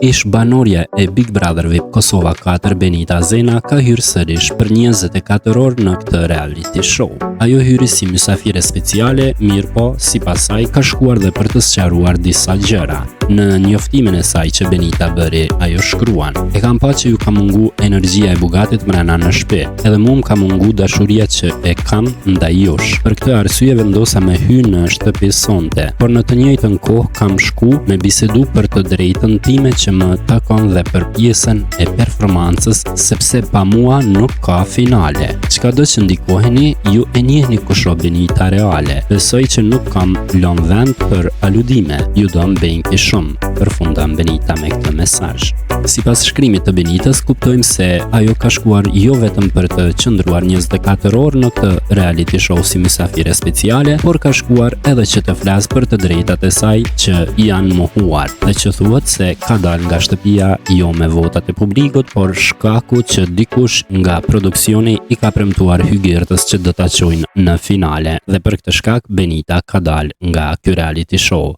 Ish banorja e Big Brother VIP Kosova 4 Benita Zena ka hyrë sërish për 24 orë në këtë reality show. Ajo hyri si mysafire speciale, mirë po, sipas saj ka shkuar dhe për të sqaruar disa gjëra. Në njoftimin e saj që Benita bëri, ajo shkruan: "E kam pa që ju ka mungu energjia e Bugatit mrena në shtëpi, edhe mua më ka mungu dashuria që e kam ndaj jush. Për këtë arsye vendosa me hyrë në shtëpi sonte, por në të njëjtën kohë kam shku me bisedu për të drejtën time që më takon dhe për pjesën e performancës, sepse pa mua nuk ka finale. Çkado që ndikoheni, ju e njihni kush o Benita reale. Besoj që nuk kam lënë vend për aludime. Ju do më benki shumë", përfundan Benita me këtë mesazh. Sipas shkrimit të Benitës, kuptojmë se ajo ka shkuar jo vetëm për të qëndruar 24 orë në këtë reality show si mysafire speciale, por ka shkuar edhe që të flasë për të drejtat e saj që janë mohuar, dhe që thuhet se ka dalë nga shtëpia jo me votat e publikut, por shkaku që dikush nga produksioni i ka premtuar hygyrtës që do ta çojnë në finale, dhe për këtë shkak Benita ka dalë nga ky reality show.